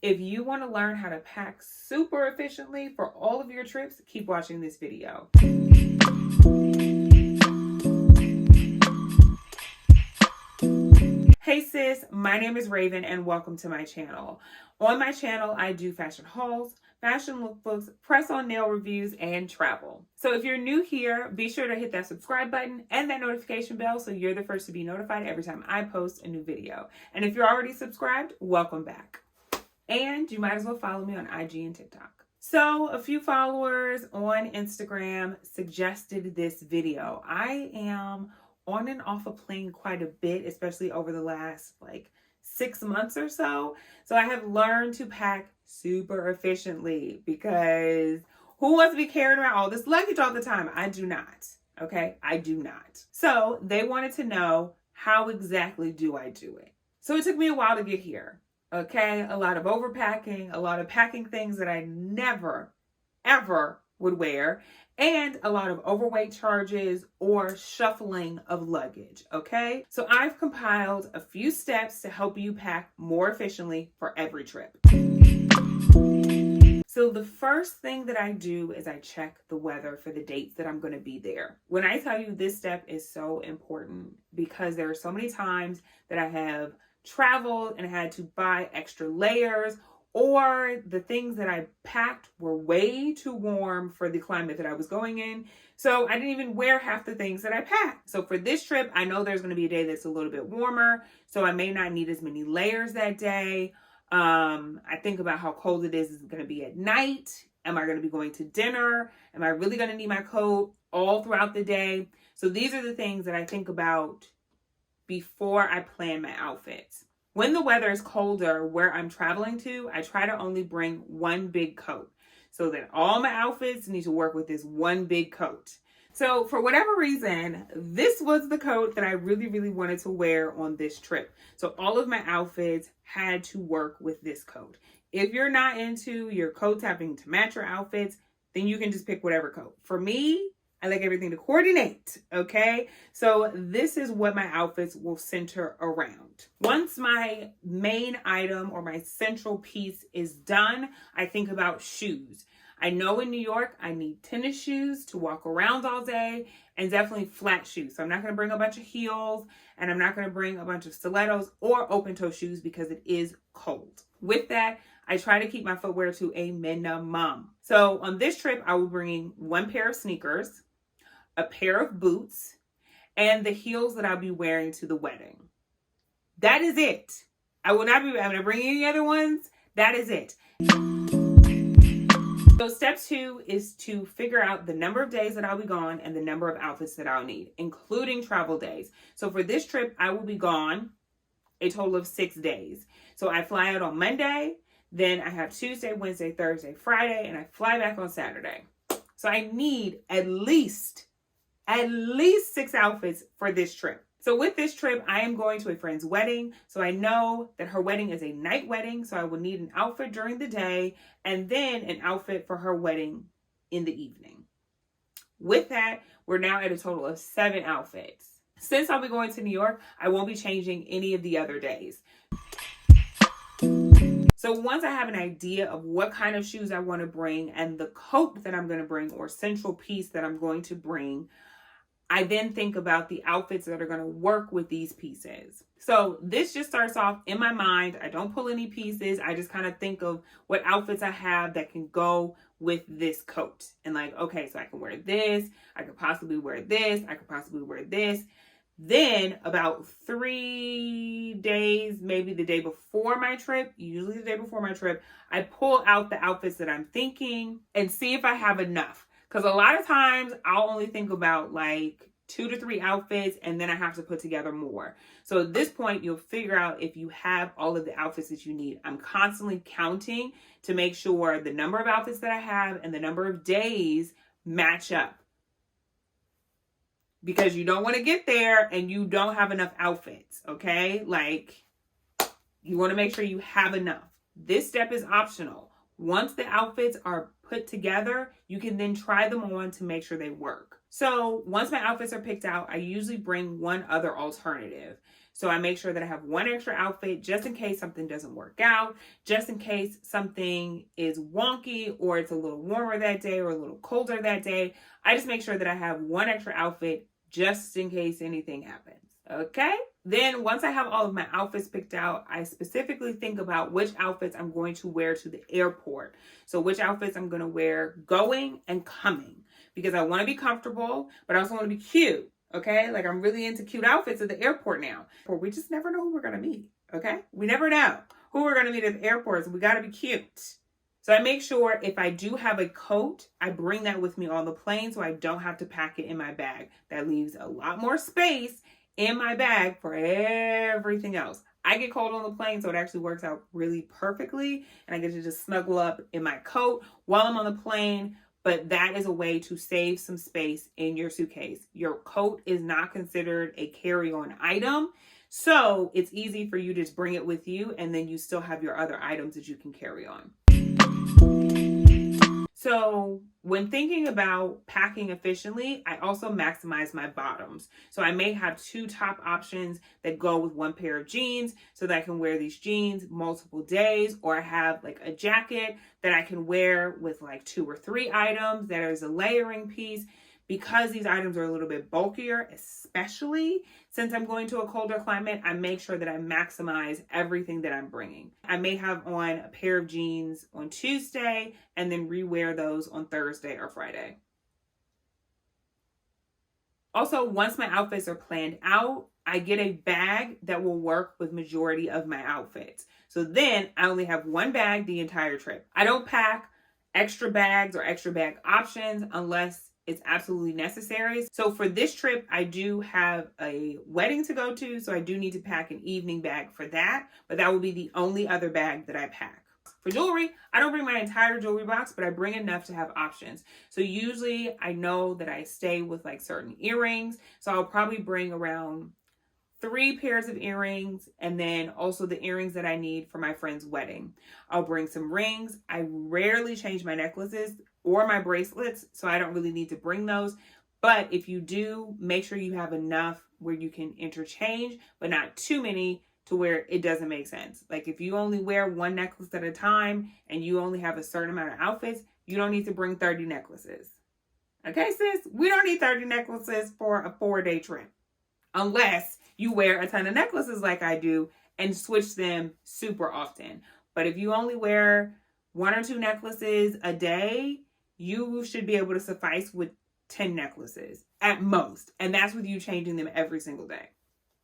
If you want to learn how to pack super efficiently for all of your trips, keep watching this video. Hey sis, my name is Raven and welcome to my channel. On my channel, I do fashion hauls, fashion lookbooks, press-on nail reviews, and travel. So if you're new here, be sure to hit that subscribe button and that notification bell so you're the first to be notified every time I post a new video. And if you're already subscribed, welcome back. And you might as well follow me on IG and TikTok. So a few followers on Instagram suggested this video. I am on and off a plane quite a bit, especially over the last 6 months or so. So I have learned to pack super efficiently because who wants to be carrying around all this luggage all the time? I do not. Okay, I do not. So they wanted to know, how exactly do I do it? So it took me a while to get here. Okay, a lot of overpacking, a lot of packing things that I never, ever would wear, and a lot of overweight charges or shuffling of luggage, okay? So I've compiled a few steps to help you pack more efficiently for every trip. So the first thing that I do is I check the weather for the dates that I'm going to be there. When I tell you this step is so important because there are so many times that I have traveled and had to buy extra layers, or the things that I packed were way too warm for the climate that I was going in. So I didn't even wear half the things that I packed. So for this trip, I know there's going to be a day that's a little bit warmer, so I may not need as many layers that day. I think about how cold it is going to be at night. Am I going to be going to dinner? Am I really going to need my coat all throughout the day? So these are the things that I think about before I plan my outfits. When the weather is colder where I'm traveling to, I try to only bring one big coat so that all my outfits need to work with this one big coat. So for whatever reason, this was the coat that I really, really wanted to wear on this trip. So all of my outfits had to work with this coat. If you're not into your coats having to match your outfits, then you can just pick whatever coat. For me, I like everything to coordinate, okay? So this is what my outfits will center around. Once my main item or my central piece is done, I think about shoes. I know in New York, I need tennis shoes to walk around all day and definitely flat shoes. So I'm not gonna bring a bunch of heels and I'm not gonna bring a bunch of stilettos or open toe shoes because it is cold. With that, I try to keep my footwear to a minimum. So on this trip, I will bring one pair of sneakers, a pair of boots, and the heels that I'll be wearing to the wedding. That is it. I will not be able to bring any other ones. That is it. So step 2 is to figure out the number of days that I'll be gone and the number of outfits that I'll need, including travel days. So for this trip, I will be gone a total of 6 days. So I fly out on Monday, then I have Tuesday, Wednesday, Thursday, Friday, and I fly back on Saturday. So I need at least 6 outfits for this trip. So with this trip, I am going to a friend's wedding. So I know that her wedding is a night wedding. So I will need an outfit during the day and then an outfit for her wedding in the evening. With that, we're now at a total of 7 outfits. Since I'll be going to New York, I won't be changing any of the other days. So once I have an idea of what kind of shoes I want to bring and the coat that I'm going to bring or central piece that I'm going to bring, I then think about the outfits that are going to work with these pieces. So this just starts off in my mind. I don't pull any pieces. I just kind of think of what outfits I have that can go with this coat. And okay, so I can wear this. I could possibly wear this. I could possibly wear this. Then about 3 days, maybe the day before my trip, usually the day before my trip, I pull out the outfits that I'm thinking and see if I have enough. Because a lot of times I'll only think about 2 to 3 outfits and then I have to put together more. So at this point, you'll figure out if you have all of the outfits that you need. I'm constantly counting to make sure the number of outfits that I have and the number of days match up. Because you don't want to get there and you don't have enough outfits, okay? You want to make sure you have enough. This step is optional. Once the outfits are put together, you can then try them on to make sure they work. So once my outfits are picked out, I usually bring one other alternative. So I make sure that I have one extra outfit just in case something doesn't work out, just in case something is wonky or it's a little warmer that day or a little colder that day. I just make sure that I have one extra outfit just in case anything happens. Okay? Then once I have all of my outfits picked out, I specifically think about which outfits I'm going to wear to the airport. So which outfits I'm going to wear going and coming, because I want to be comfortable, but I also want to be cute. Okay? Like, I'm really into cute outfits at the airport now. Or we just never know who we're going to meet. Okay? We never know who we're going to meet at the airport. So we got to be cute. So I make sure if I do have a coat, I bring that with me on the plane so I don't have to pack it in my bag. That leaves a lot more space in my bag for everything else. I get cold on the plane, so it actually works out really perfectly. And I get to just snuggle up in my coat while I'm on the plane. But that is a way to save some space in your suitcase. Your coat is not considered a carry-on item. So it's easy for you to just bring it with you, and then you still have your other items that you can carry on. So when thinking about packing efficiently, I also maximize my bottoms. So I may have 2 top options that go with 1 pair of jeans so that I can wear these jeans multiple days, or I have like a jacket that I can wear with like 2 or 3 items that is a layering piece. Because these items are a little bit bulkier, especially since I'm going to a colder climate, I make sure that I maximize everything that I'm bringing. I may have on a pair of jeans on Tuesday and then rewear those on Thursday or Friday. Also, once my outfits are planned out, I get a bag that will work with majority of my outfits. So then I only have 1 bag the entire trip. I don't pack extra bags or extra bag options unless it's absolutely necessary. So for this trip, I do have a wedding to go to, so I do need to pack an evening bag for that, but that will be the only other bag that I pack. For jewelry, I don't bring my entire jewelry box, but I bring enough to have options. So usually I know that I stay with like certain earrings, so I'll probably bring around 3 pairs of earrings, and then also the earrings that I need for my friend's wedding. I'll bring some rings. I rarely change my necklaces or my bracelets, so I don't really need to bring those. But if you do, make sure you have enough where you can interchange, but not too many to where it doesn't make sense. Like if you only wear 1 necklace at a time and you only have a certain amount of outfits, you don't need to bring 30 necklaces. Okay, sis? We don't need 30 necklaces for a 4-day trip. Unless you wear a ton of necklaces like I do and switch them super often. But if you only wear 1 or 2 necklaces a day, you should be able to suffice with 10 necklaces at most. And that's with you changing them every single day.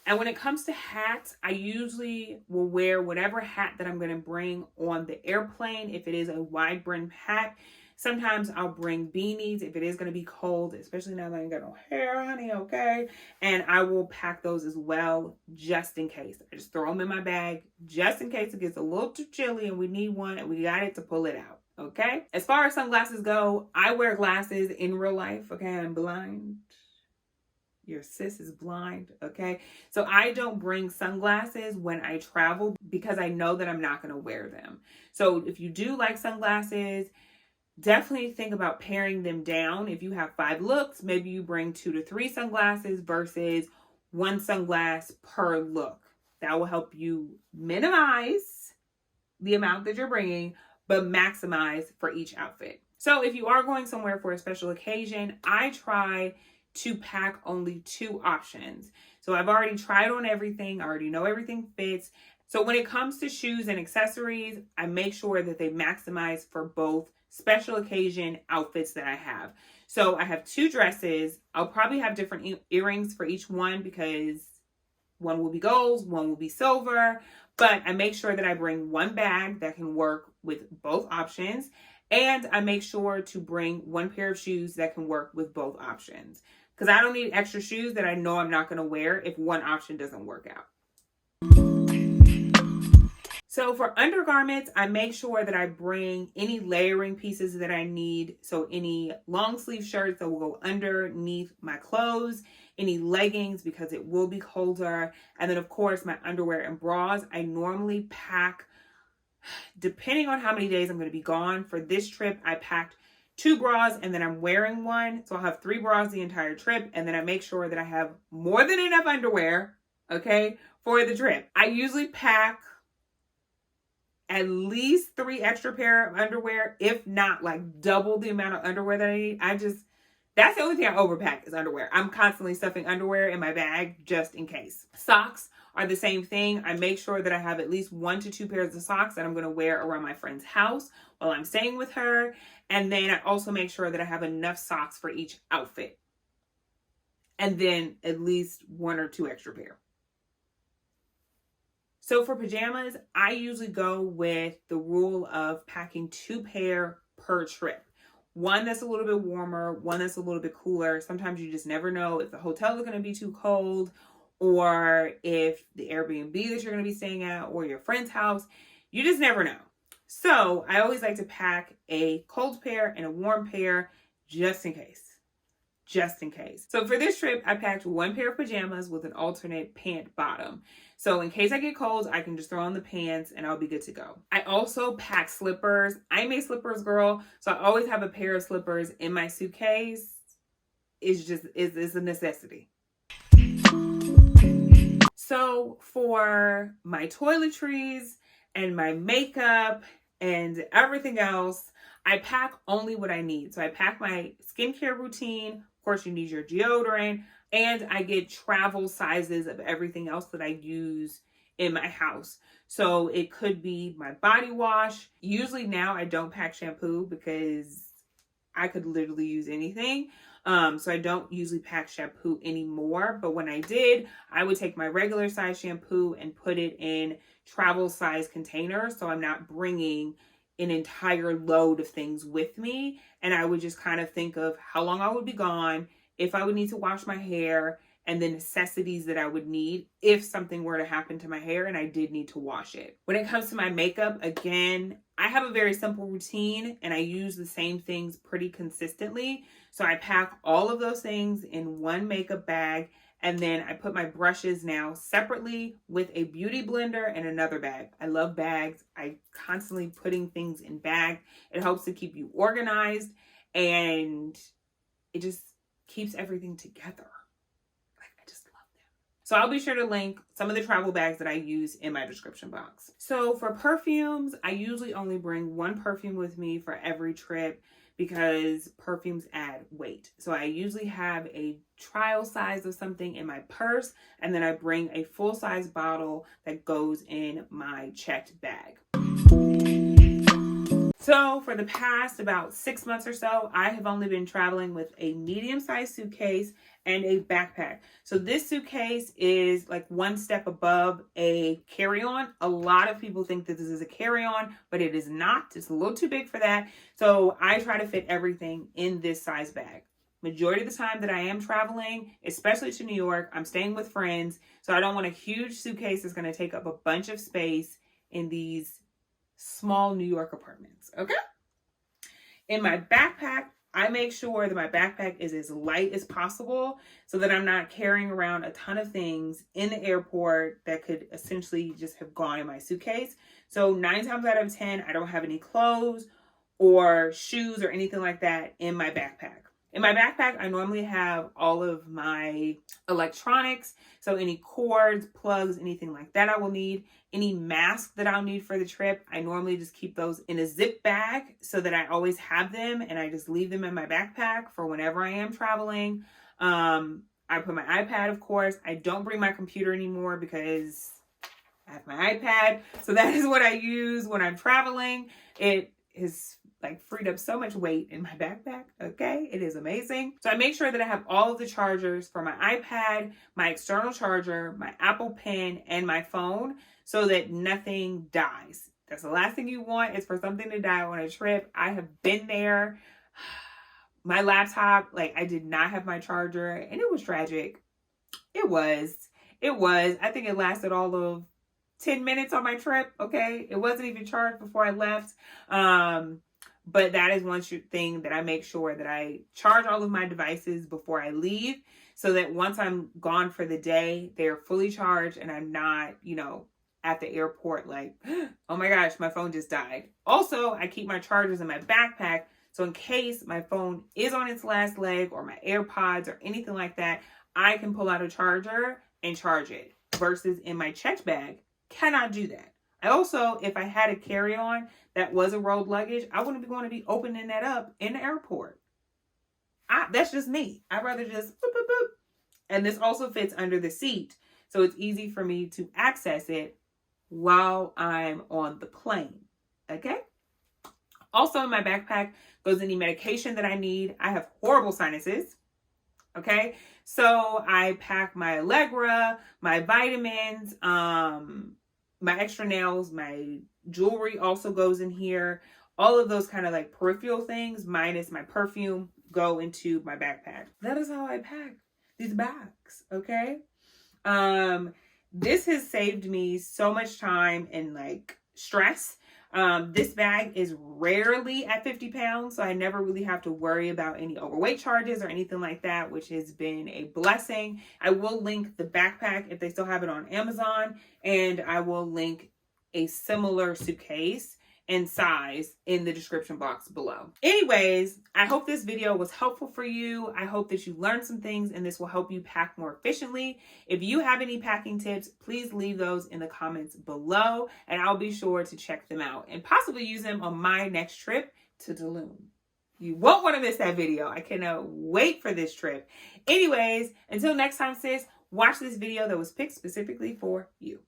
And when it comes to hats, I usually will wear whatever hat that I'm going to bring on the airplane. If it is a wide brim hat, sometimes I'll bring beanies if it is going to be cold, especially now that I ain't got no hair, honey, okay? And I will pack those as well, just in case. I just throw them in my bag, just in case it gets a little too chilly and we need one and we got it to pull it out, okay? As far as sunglasses go, I wear glasses in real life, okay? I'm blind. Your sis is blind, okay? So I don't bring sunglasses when I travel because I know that I'm not going to wear them. So if you do like sunglasses, definitely think about paring them down. If you have 5 looks, maybe you bring 2 to 3 sunglasses versus 1 sunglass per look. That will help you minimize the amount that you're bringing, but maximize for each outfit. So if you are going somewhere for a special occasion, I try to pack only 2 options. So I've already tried on everything. I already know everything fits. So when it comes to shoes and accessories, I make sure that they maximize for both special occasion outfits that I have. So I have 2 dresses. I'll probably have different earrings for each one because one will be gold, one will be silver, but I make sure that I bring 1 bag that can work with both options. And I make sure to bring 1 pair of shoes that can work with both options, because I don't need extra shoes that I know I'm not going to wear if one option doesn't work out. So for undergarments, I make sure that I bring any layering pieces that I need. So any long sleeve shirts that will go underneath my clothes, any leggings because it will be colder. And then of course my underwear and bras. I normally pack, depending on how many days I'm going to be gone. For this trip, I packed 2 bras and then I'm wearing 1. So I'll have 3 bras the entire trip. And then I make sure that I have more than enough underwear okay, for the trip. I usually pack at least 3 extra pair of underwear, if not like double the amount of underwear that I need. That's the only thing I overpack is underwear. I'm constantly stuffing underwear in my bag just in case. Socks are the same thing. I make sure that I have at least 1 to 2 pairs of socks that I'm going to wear around my friend's house while I'm staying with her. And then I also make sure that I have enough socks for each outfit. And then at least 1 or 2 extra pair. So for pajamas, I usually go with the rule of packing 2 pair per trip. One that's a little bit warmer, one that's a little bit cooler. Sometimes you just never know if the hotel is going to be too cold or if the Airbnb that you're going to be staying at or your friend's house. You just never know. So I always like to pack a cold pair and a warm pair just in case. Just in case. So for this trip, I packed 1 pair of pajamas with an alternate pant bottom. So in case I get cold, I can just throw on the pants and I'll be good to go. I also pack slippers. I'm a slippers girl, so I always have a pair of slippers in my suitcase. It's a necessity. So for my toiletries and my makeup and everything else, I pack only what I need. So I pack my skincare routine. Of course, you need your deodorant. And I get travel sizes of everything else that I use in my house. So it could be my body wash. Usually now I don't pack shampoo because I could literally use anything. So I don't usually pack shampoo anymore. But when I did, I would take my regular size shampoo and put it in travel size containers. So I'm not bringing an entire load of things with me. And I would just kind of think of how long I would be gone, if I would need to wash my hair, and the necessities that I would need if something were to happen to my hair and I did need to wash it. When it comes to my makeup, again, I have a very simple routine and I use the same things pretty consistently. So I pack all of those things in 1 makeup bag, and then I put my brushes now separately with a beauty blender and another bag. I love bags. I constantly putting things in bags. It helps to keep you organized and it just keeps everything together. Like, I just love them. So I'll be sure to link some of the travel bags that I use in my description box. So for perfumes, I usually only bring 1 perfume with me for every trip because perfumes add weight. So I usually have a trial size of something in my purse, and then I bring a full-size bottle that goes in my checked bag. So for the past about 6 months or so, I have only been traveling with a medium-sized suitcase and a backpack. So this suitcase is like 1 step above a carry-on. A lot of people think that this is a carry-on, but it is not. It's a little too big for that. So I try to fit everything in this size bag. Majority of the time that I am traveling, especially to New York, I'm staying with friends. So I don't want a huge suitcase that's going to take up a bunch of space in these small New York apartments. Okay. In my backpack, I make sure that my backpack is as light as possible so that I'm not carrying around a ton of things in the airport that could essentially just have gone in my suitcase. So 9 times out of 10, I don't have any clothes or shoes or anything like that in my backpack. In my backpack, I normally have all of my electronics. So any cords, plugs, anything like that I will need. Any masks that I'll need for the trip, I normally just keep those in a zip bag so that I always have them and I just leave them in my backpack for whenever I am traveling. I put my iPad, of course. I don't bring my computer anymore because I have my iPad. So that is what I use when I'm traveling. It is like freed up so much weight in my backpack. Okay, it is amazing. So I make sure that I have all of the chargers for my iPad, my external charger, my Apple Pen, and my phone so that nothing dies. That's the last thing you want is for something to die on a trip. I have been there. My laptop, like I did not have my charger and it was tragic. It was. I think it lasted all of 10 minutes on my trip. Okay. It wasn't even charged before I left. But that is one thing that I make sure that I charge all of my devices before I leave so that once I'm gone for the day, they're fully charged and I'm not, at the airport like, oh my gosh, my phone just died. Also, I keep my chargers in my backpack. So in case my phone is on its last leg or my AirPods or anything like that, I can pull out a charger and charge it. versus in my checked bag. Cannot do that. I also, if I had a carry-on that was a rolled luggage, I wouldn't be going to be opening that up in the airport. That's just me. I'd rather just boop, boop, boop. And this also fits under the seat, so it's easy for me to access it while I'm on the plane. Okay? Also in my backpack goes any medication that I need. I have horrible sinuses. Okay? So I pack my Allegra, my vitamins, my extra nails, my jewelry also goes in here. All of those kind of like peripheral things, minus my perfume, go into my backpack. That is how I pack these bags, okay? This has saved me so much time and like stress. This bag is rarely at 50 pounds, so I never really have to worry about any overweight charges or anything like that, which has been a blessing. I will link the backpack if they still have it on Amazon, and I will link a similar suitcase and size in the description box below. Anyways, I hope this video was helpful for you. I hope that you learned some things and this will help you pack more efficiently. If you have any packing tips, please leave those in the comments below and I'll be sure to check them out and possibly use them on my next trip to Tulum. You won't want to miss that video. I cannot wait for this trip. Anyways, until next time, sis, watch this video that was picked specifically for you.